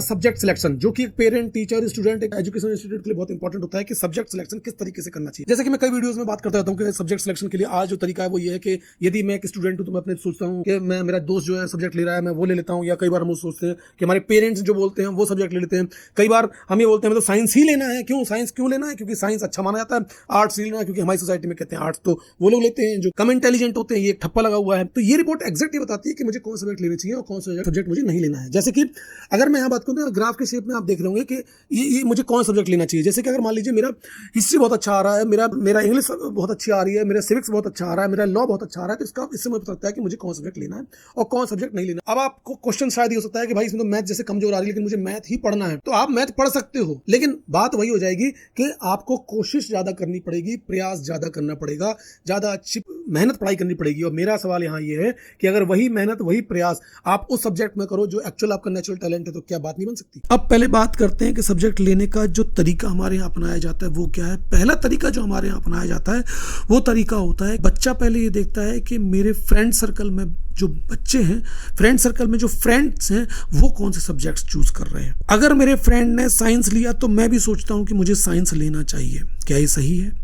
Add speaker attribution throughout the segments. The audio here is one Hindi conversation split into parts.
Speaker 1: सब्जेक्ट सिलेक्शन, जो कि एक पेरेंट, टीचर, स्टूडेंट, एक एजुकेशन इंस्टीट्यूट के लिए बहुत इंपॉर्टेंट होता है कि सब्जेक्ट सिलेक्शन किस तरीके से करना चाहिए। जैसे कि मैं कई वीडियोस में बात करता रहता हूँ कि सब्जेक्ट सिलेक्शन के लिए आज जो तरीका है वो ये है कि यदि मैं एक स्टूडेंट हूँ तो मैं अपने सोचता हूँ कि मैं, मेरा दोस्त जो है सब्जेक्ट ले रहा है, मैं वो ले लेता हूँ, या कई बार हम सोचते हैं कि हमारे पेरेंट्स जो बोलते हैं वो सब्जेक्ट ले लेते हैं। कई बार हम ये बोलते हैं मतलब साइंस ही लेना है। क्यों साइंस क्यों लेना है? क्योंकि साइंस अच्छा माना जाता है। आर्ट्स लेना है क्योंकि हमारी सोसाइटी में कहते हैं आर्ट्स तो वो लोग लेते हैं जो कम इंटेलिजेंट होते हैं, ये एक ठप्पा लगा हुआ है। तो ये रिपोर्ट एग्जैक्टली बताती है कि मुझे कौन सब्जेक्ट लेना चाहिए और कौन सा सब्जेक्ट मुझे नहीं लेना है। जैसे कि अगर मैं यहाँ बात करूँ तो ग्राफ के शेप में आप देख रहे होंगे कि ये मुझे कौन सब्जेक्ट लेना चाहिए। जैसे कि अगर मान लीजिए मेरा हिस्ट्री बहुत अच्छा आ रहा है, मेरा इंग्लिश बहुत अच्छी आ रही है, मेरा सिविक्स बहुत अच्छा आ रहा है, मेरा लॉ बहुत अच्छा आ रहा है, तो इससे मुझे पता लगता है कि मुझे कौन सब्जेक्ट लेना है और कौन सब्जेक्ट नहीं लेना। अब आपको क्वेश्चन शायद ये हो सकता है कि भाई इसमें तो मैथ जैसे कमजोर आ रही है, लेकिन मुझे मैथ ही पढ़ना है। तो आप मैथ पढ़ सकते हो, लेकिन बात वही हो जाएगी कि आपको कोशिश ज्यादा करनी पड़ेगी, प्रयास ज्यादा करना पड़ेगा, ज्यादा अच्छी मेहनत पढ़ाई करनी पड़ेगी। और मेरा सवाल यहाँ ये है कि अगर वही मेहनत, वही प्रयास आप उस सब्जेक्ट में करो जो एक्चुअल आपका नेचुरल टैलेंट है, तो क्या बात नहीं बन सकती? अब पहले बात करते हैं कि सब्जेक्ट लेने का जो तरीका हमारे यहाँ अपनाया जाता है वो क्या है। पहला तरीका जो हमारे यहाँ अपनाया जाता है वो तरीका होता है, बच्चा पहले ये देखता है कि मेरे फ्रेंड सर्कल में जो बच्चे हैं, फ्रेंड सर्कल में जो फ्रेंड्स हैं, वो कौन से सब्जेक्ट्स चूज कर रहे हैं। अगर मेरे फ्रेंड ने साइंस लिया तो मैं भी सोचता हूँ कि मुझे साइंस लेना चाहिए। क्या ये सही है?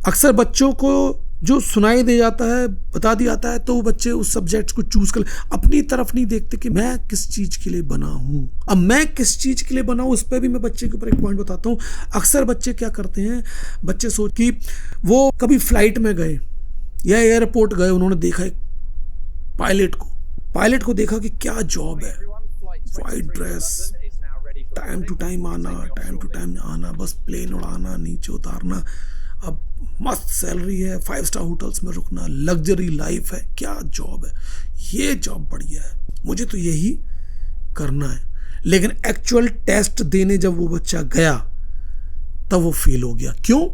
Speaker 1: अक्सर बच्चों को जो सुनाई दे जाता है, बता दिया जाता है, तो वो बच्चे उस सब्जेक्ट को चूज कर, अपनी तरफ नहीं देखते कि मैं किस चीज के लिए बना हूं। अब मैं किस चीज के लिए बना हूं, उस पर भी मैं बच्चे के ऊपर एक पॉइंट बताता हूं। अक्सर बच्चे क्या करते हैं, बच्चे सोच कि वो कभी फ्लाइट में गए या एयरपोर्ट गए, उन्होंने देखा एक पायलट को देखा कि क्या जॉब है, white dress, time to time आना, बस प्लेन उड़ाना, नीचे उतारना, अब मस्त सैलरी है, 5 स्टार होटल्स में रुकना, लग्जरी लाइफ है, क्या जॉब है, ये जॉब बढ़िया है, मुझे तो यही करना है। लेकिन एक्चुअल टेस्ट देने जब वो बच्चा गया तब वो फेल हो गया। क्यों?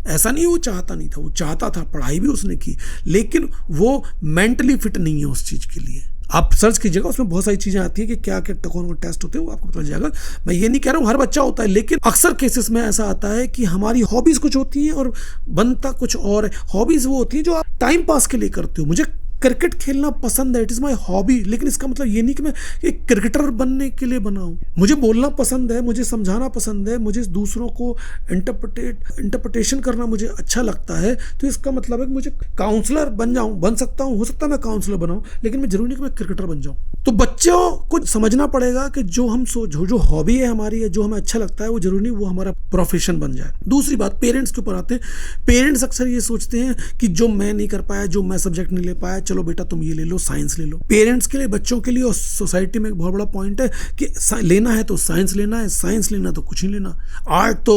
Speaker 1: ऐसा नहीं वो चाहता नहीं था, वो चाहता था, पढ़ाई भी उसने की, लेकिन वो मेंटली फिट नहीं है उस चीज के लिए। आप सर्च कीजिएगा, उसमें बहुत सारी चीजें आती है कि क्या क्या कौन टेस्ट होते हैं, वो आपको पता चल जाएगा। मैं ये नहीं कह रहा हूँ हर बच्चा होता है, लेकिन अक्सर केसेस में ऐसा आता है कि हमारी हॉबीज कुछ होती हैं और बनता कुछ और है। हॉबीज वो होती है जो आप टाइम पास के लिए करते हो। मुझे क्रिकेट खेलना पसंद है, इट इज माई हॉबी, लेकिन इसका मतलब ये नहीं कि मैं एक क्रिकेटर बनने के लिए बना हूं। मुझे बोलना पसंद है, मुझे समझाना पसंद है, मुझे दूसरों को इंटरप्रिटेशन करना मुझे अच्छा लगता है, तो इसका मतलब है कि मुझे काउंसलर बन सकता हूं, हो सकता है मैं काउंसलर बनाऊं, लेकिन मैं जरूरी नहीं कि मैं क्रिकेटर बन जाऊं। तो बच्चों को समझना पड़ेगा कि जो हॉबी है हमारी है, जो हमें अच्छा लगता है, वो जरूरी नहीं वो हमारा प्रोफेशन बन जाए। दूसरी बात, पेरेंट्स के ऊपर आते हैं। पेरेंट्स अक्सर ये सोचते हैं कि जो मैं नहीं कर पाया, जो मैं सब्जेक्ट नहीं ले पाया, चलो बेटा तुम ये ले लो, साइंस ले लो। पेरेंट्स के लिए, बच्चों के लिए और सोसाइटी में एक बहुत बड़ा पॉइंट है कि लेना है तो साइंस लेना है, साइंस लेना तो कुछ नहीं लेना। आर्ट तो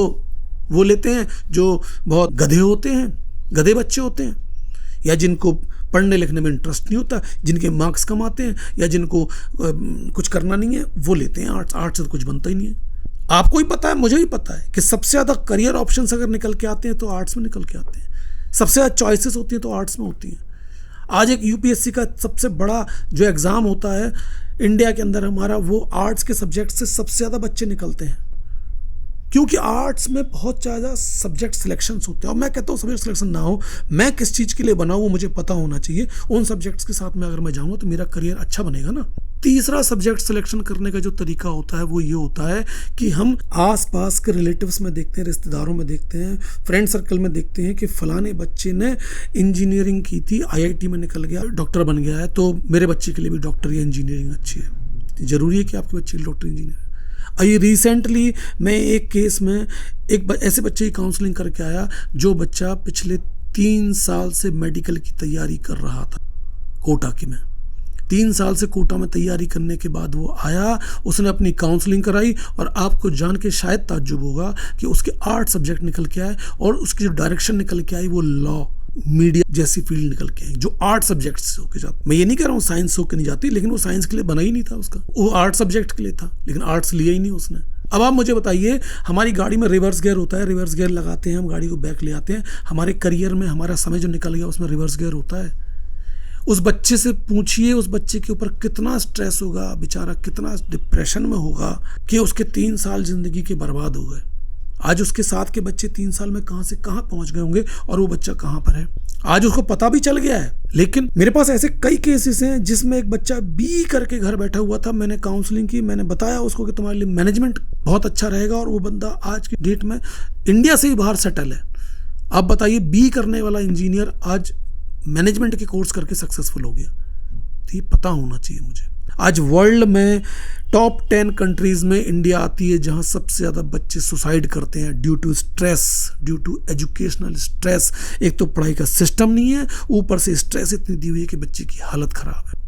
Speaker 1: वो लेते हैं जो बहुत गधे होते हैं, गधे बच्चे होते हैं, या जिनको पढ़ने लिखने में इंटरेस्ट नहीं होता, जिनके मार्क्स कम आते हैं, या जिनको कुछ करना नहीं है, वो लेते हैं आर्ट्स। आर्ट्स से तो कुछ बनता ही नहीं है। आपको ही पता है, मुझे भी पता है कि सबसे ज्यादा करियर ऑप्शंस अगर निकल के आते हैं तो आर्ट्स में निकल के आते हैं। सबसे ज्यादा चॉइसेस होती हैं तो आर्ट्स में होती हैं। आज एक यूपीएससी का सबसे बड़ा जो एग्जाम होता है इंडिया के अंदर हमारा, वो आर्ट्स के सब्जेक्ट से सबसे ज्यादा बच्चे निकलते हैं, क्योंकि आर्ट्स में बहुत ज़्यादा सब्जेक्ट सिलेक्शंस होते हैं। और मैं कहता हूँ सब्जेक्ट सिलेक्शन ना हो, मैं किस चीज़ के लिए बना हूँ वो मुझे पता होना चाहिए। उन सब्जेक्ट्स के साथ में अगर मैं जाऊँगा तो मेरा करियर अच्छा बनेगा ना। तीसरा सब्जेक्ट सिलेक्शन करने का जो तरीका होता है वो ये होता है कि हम आसपास के रिलेटिव्स में देखते हैं, रिश्तेदारों में देखते हैं, फ्रेंड सर्कल में देखते हैं कि फलाने बच्चे ने इंजीनियरिंग की थी, आईआईटी में निकल गया, डॉक्टर बन गया है, तो मेरे बच्चे के लिए भी डॉक्टर या इंजीनियरिंग अच्छी है। जरूरी है कि आपके बच्चे डॉक्टर इंजीनियर। अभी रिसेंटली मैं एक केस में एक ऐसे बच्चे की काउंसलिंग करके आया जो बच्चा पिछले 3 साल से मेडिकल की तैयारी कर रहा था कोटा की में। 3 साल से कोटा में तैयारी करने के बाद वो आया, उसने अपनी काउंसलिंग कराई, और आपको जान के शायद ताज्जुब होगा कि उसके 8 सब्जेक्ट निकल के आए, और उसकी जो डायरेक्शन निकल के आई वो लॉ, मीडिया जैसी फील्ड निकल के आई, जो 8 सब्जेक्ट से होके जाती। मैं ये नहीं कह रहा हूँ साइंस होके नहीं जाती, लेकिन वो साइंस के लिए बना ही नहीं था उसका, वो 8 सब्जेक्ट के लिए था, लेकिन आर्ट्स लिया ही नहीं उसने। अब आप मुझे बताइए, हमारी गाड़ी में रिवर्स गियर होता है, रिवर्स गियर लगाते हैं, हम गाड़ी को बैक ले आते हैं। हमारे करियर में हमारा समय जो निकल गया उसमें रिवर्स गियर होता है। उस बच्चे से पूछिए, उस बच्चे के ऊपर कितना स्ट्रेस होगा, बेचारा कितना डिप्रेशन में होगा कि उसके 3 साल जिंदगी के बर्बाद हो गए। आज उसके साथ के बच्चे 3 साल में कहां से कहां पहुंच गए होंगे और वो बच्चा कहां पर है। आज उसको पता भी चल गया है। लेकिन मेरे पास ऐसे कई केसेस हैं जिसमें एक बच्चा बी करके घर बैठा हुआ था, मैंने काउंसलिंग की, मैंने बताया उसको कि तुम्हारे लिए मैनेजमेंट बहुत अच्छा रहेगा, और वो बंदा आज की डेट में इंडिया से ही बाहर सेटल है। आप बताइए, बी करने वाला इंजीनियर आज मैनेजमेंट के कोर्स करके सक्सेसफुल हो गया। तो ये पता होना चाहिए मुझे। आज वर्ल्ड में टॉप 10 कंट्रीज में इंडिया आती है जहां सबसे ज़्यादा बच्चे सुसाइड करते हैं due to stress, due to educational stress. एक तो पढ़ाई का सिस्टम नहीं है, ऊपर से स्ट्रेस इतनी दी हुई है कि बच्चे की हालत खराब है।